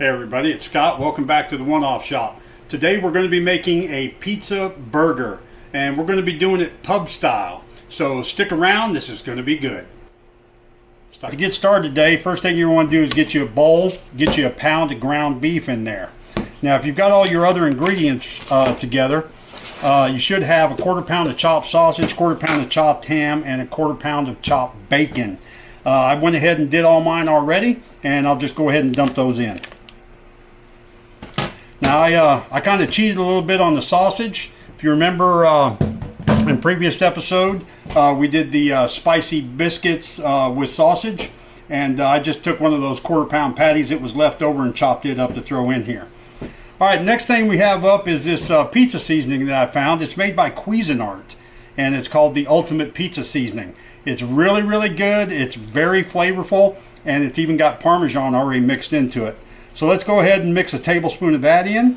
Hey everybody, it's Scott. Welcome back to the One-Off Shop. Today we're going to be making a pizza burger and we're going to be doing it pub style. So stick around, this is going to be good. To get started today, first thing you want to do is get you a bowl, get you a pound of ground beef in there. Now if you've got all your other ingredients together, you should have a 1/4 pound of chopped sausage, 1/4 pound of chopped ham, and a 1/4 pound of chopped bacon. I went ahead and did all mine already, and I'll just go ahead and dump those in. Now I kind of cheated a little bit on the sausage. If you remember in previous episode, we did the spicy biscuits with sausage, and I just took one of those 1/4 pound patties that was left over and chopped it up to throw in here. All right, next thing we have up is this pizza seasoning that I found. It's made by Cuisinart, and it's called the Ultimate Pizza Seasoning. It's really, really good. It's very flavorful, and it's even got Parmesan already mixed into it. So let's go ahead and mix a tablespoon of that in.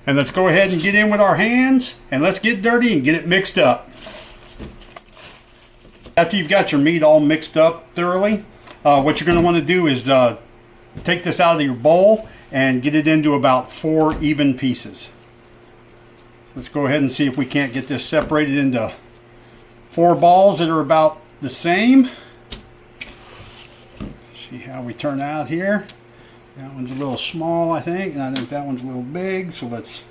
And let's go ahead and get in with our hands, and let's get dirty and get it mixed up. After you've got your meat all mixed up thoroughly, what you're going to want to do is take this out of your bowl and get it into about 4 even pieces. Let's go ahead and see if we can't get this separated into 4 balls that are about the same. See how we turn out here. That one's a little small, I think, and I think that one's a little big, so let's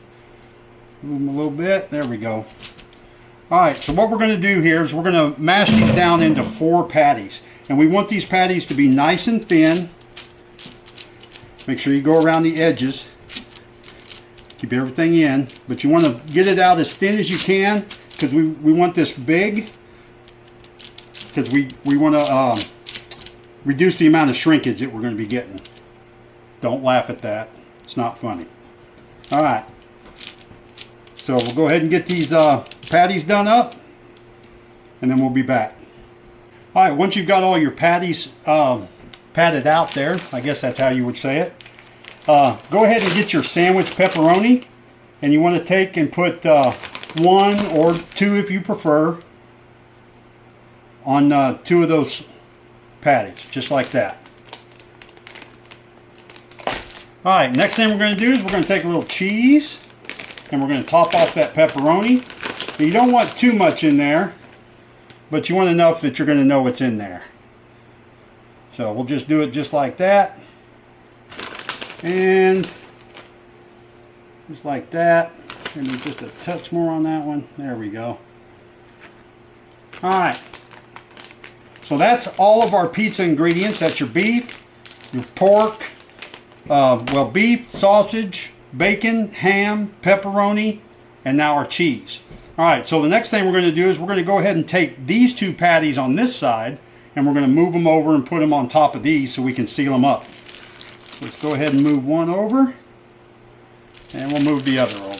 move them a little bit. There we go. Alright, so what we're going to do here is we're going to mash these down into 4 patties, and we want these patties to be nice and thin. Make sure you go around the edges, keep everything in, but you want to get it out as thin as you can, because we want this big, because we want to reduce the amount of shrinkage that we're going to be getting. Don't laugh at that. It's not funny. All right. So we'll go ahead and get these patties done up, and then we'll be back. All right. Once you've got all your patties patted out there, I guess that's how you would say it, go ahead and get your sandwich pepperoni, and you want to take and put 1 or 2, if you prefer, on 2 of those patties, just like that. Alright, next thing we're going to do is we're going to take a little cheese and we're going to top off that pepperoni. Now, you don't want too much in there, but you want enough that you're going to know what's in there. So we'll just do it just like that, and just like that. Maybe just a touch more on that one. There we go. Alright, so that's all of our pizza ingredients. That's your beef, your pork, well, beef, sausage, bacon, ham, pepperoni, and now our cheese. Alright, so the next thing we're going to do is we're going to go ahead and take these 2 patties on this side, and we're going to move them over and put them on top of these so we can seal them up. Let's go ahead and move one over, and we'll move the other over.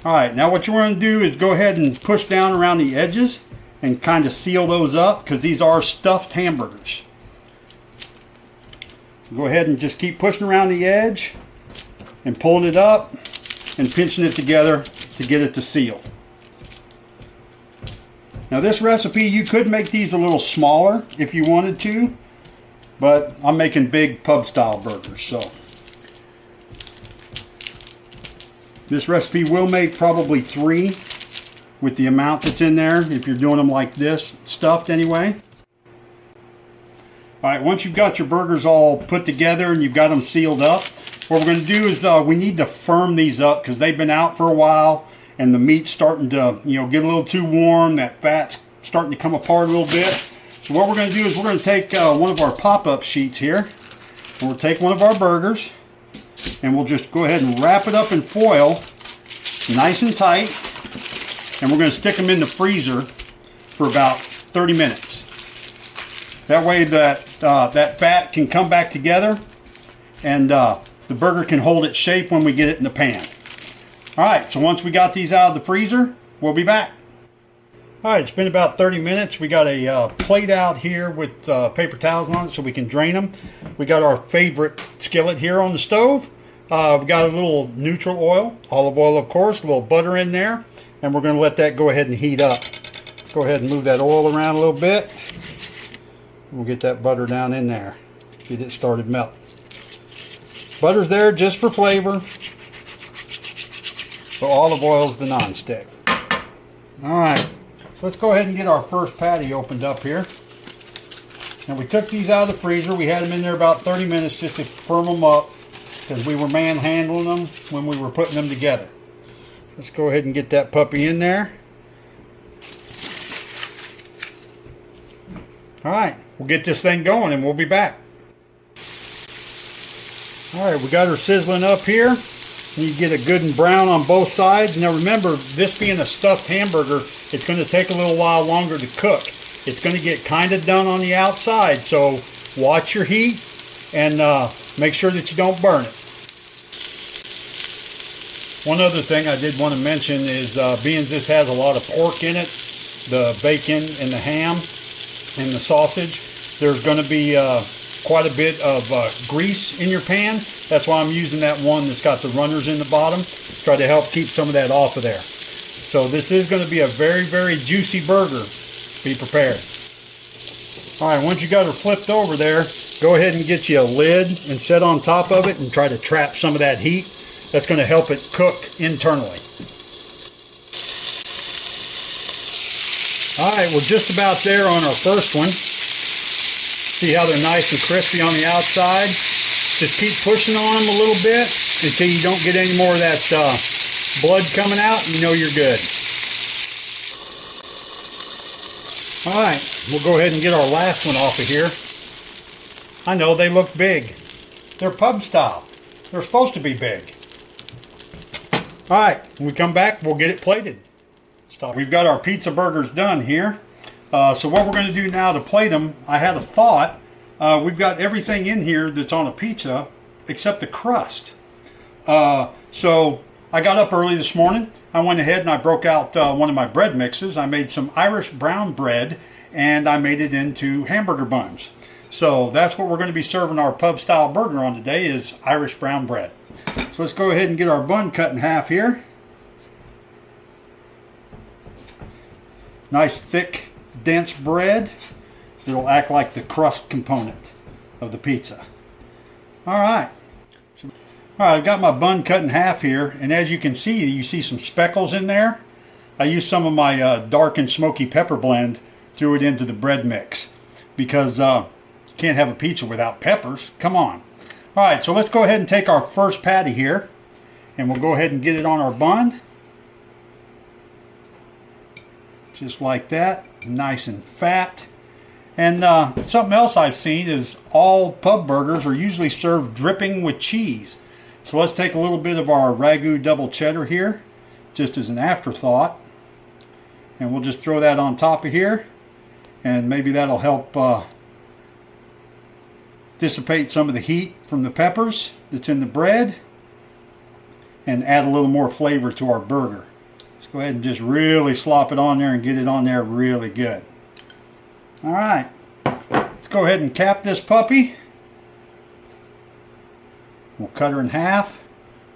Alright, now what you want to do is go ahead and push down around the edges and kind of seal those up, because these are stuffed hamburgers. Go ahead and just keep pushing around the edge and pulling it up and pinching it together to get it to seal. Now this recipe, you could make these a little smaller if you wanted to, but I'm making big pub style burgers, so this recipe will make probably 3 with the amount that's in there if you're doing them like this, stuffed anyway. Alright, once you've got your burgers all put together and you've got them sealed up, what we're going to do is we need to firm these up, because they've been out for a while and the meat's starting to, you know, get a little too warm. That fat's starting to come apart a little bit. So what we're going to do is we're going to take one of our pop-up sheets here, and we'll take one of our burgers, and we'll just go ahead and wrap it up in foil nice and tight, and we're going to stick them in the freezer for about 30 minutes. That way that fat can come back together, and the burger can hold its shape when we get it in the pan. Alright, so once we got these out of the freezer, we'll be back. Alright, it's been about 30 minutes. We got a plate out here with paper towels on it so we can drain them. We got our favorite skillet here on the stove. We got a little neutral oil, olive oil of course, a little butter in there, and we're going to let that go ahead and heat up. Go ahead and move that oil around a little bit. We'll get that butter down in there. Get it started melting. Butter's there just for flavor. But olive oil is the non-stick. Alright, so let's go ahead and get our first patty opened up here. And we took these out of the freezer. We had them in there about 30 minutes just to firm them up, because we were manhandling them when we were putting them together. Let's go ahead and get that puppy in there. Alright, we'll get this thing going and we'll be back. Alright, we got her sizzling up here. You get it good and brown on both sides. Now remember, this being a stuffed hamburger, it's going to take a little while longer to cook. It's going to get kind of done on the outside, so watch your heat and make sure that you don't burn it. One other thing I did want to mention is being this has a lot of pork in it, the bacon and the ham and the sausage, there's going to be quite a bit of grease in your pan. That's why I'm using that one that's got the runners in the bottom. Try to help keep some of that off of there. So this is going to be a very, very juicy burger. Be prepared. Alright, once you got her flipped over there, go ahead and get you a lid and set on top of it and try to trap some of that heat. That's going to help it cook internally. Alright, we're just about there on our first one. See how they're nice and crispy on the outside? Just keep pushing on them a little bit until you don't get any more of that blood coming out. You know you're good. Alright, we'll go ahead and get our last one off of here. I know they look big. They're pub style. They're supposed to be big. Alright, when we come back, we'll get it plated. We've got our pizza burgers done here. So what we're going to do now to plate them, I had a thought. We've got everything in here that's on a pizza except the crust. So I got up early this morning. I went ahead and I broke out one of my bread mixes. I made some Irish brown bread and I made it into hamburger buns. So that's what we're going to be serving our pub style burger on today, is Irish brown bread. So let's go ahead and get our bun cut in half here. Nice thick dense bread. It'll act like the crust component of the pizza. Alright. Alright, I've got my bun cut in half here, and as you can see, you see some speckles in there. I used some of my dark and smoky pepper blend, threw it into the bread mix, because you can't have a pizza without peppers. Come on. Alright, so let's go ahead and take our first patty here, and we'll go ahead and get it on our bun. Just like that, nice and fat. And something else I've seen is all pub burgers are usually served dripping with cheese. So let's take a little bit of our Ragu double cheddar here, just as an afterthought. And we'll just throw that on top of here. And maybe that'll help dissipate some of the heat from the peppers that's in the bread. And add a little more flavor to our burger. Let's go ahead and just really slop it on there and get it on there really good. Alright, let's go ahead and cap this puppy. We'll cut her in half.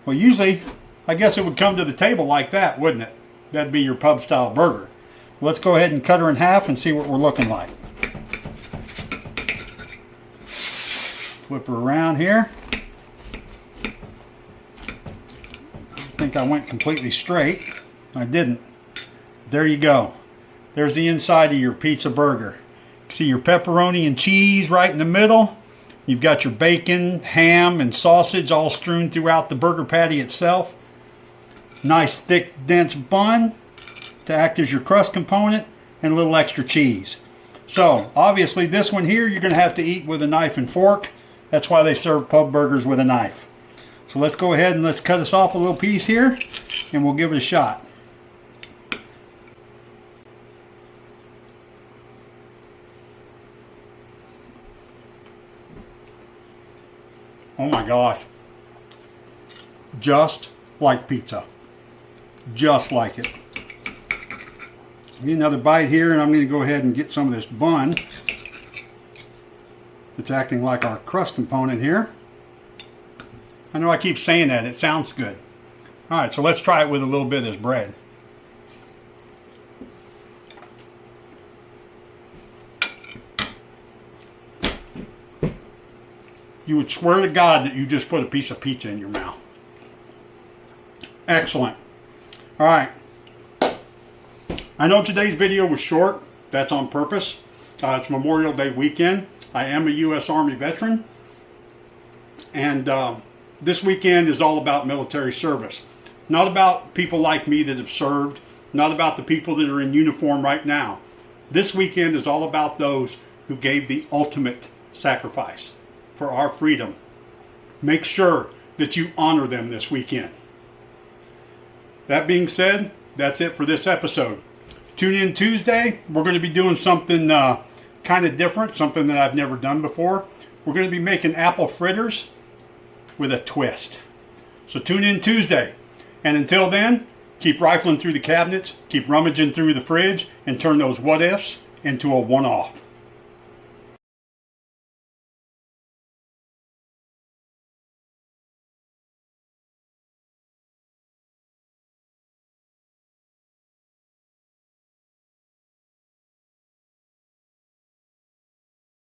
Well, usually, I guess it would come to the table like that, wouldn't it? That'd be your pub style burger. Let's go ahead and cut her in half and see what we're looking like. Flip her around here. I think I went completely straight. I didn't. There you go. There's the inside of your pizza burger. See your pepperoni and cheese right in the middle. You've got your bacon, ham, and sausage all strewn throughout the burger patty itself. Nice thick dense bun to act as your crust component, and a little extra cheese. So obviously this one here you're going to have to eat with a knife and fork. That's why they serve pub burgers with a knife. So let's go ahead and let's cut us off a little piece here, and we'll give it a shot. Oh my gosh. Just like pizza. Just like it. Get another bite here, and I'm going to go ahead and get some of this bun. It's acting like our crust component here. I know I keep saying that. It sounds good. Alright, so let's try it with a little bit of this bread. you would swear to God that you just put a piece of pizza in your mouth. Excellent. All right. I know today's video was short. That's on purpose. It's Memorial Day weekend. I am a U.S. Army veteran. And this weekend is all about military service. Not about people like me that have served. Not about the people that are in uniform right now. This weekend is all about those who gave the ultimate sacrifice for our freedom. Make sure that you honor them this weekend. That being said, that's it for this episode. Tune in Tuesday. We're going to be doing something kind of different, something that I've never done before. We're going to be making apple fritters with a twist. So tune in Tuesday. And until then, keep rifling through the cabinets, keep rummaging through the fridge, and turn those what ifs into a one-off.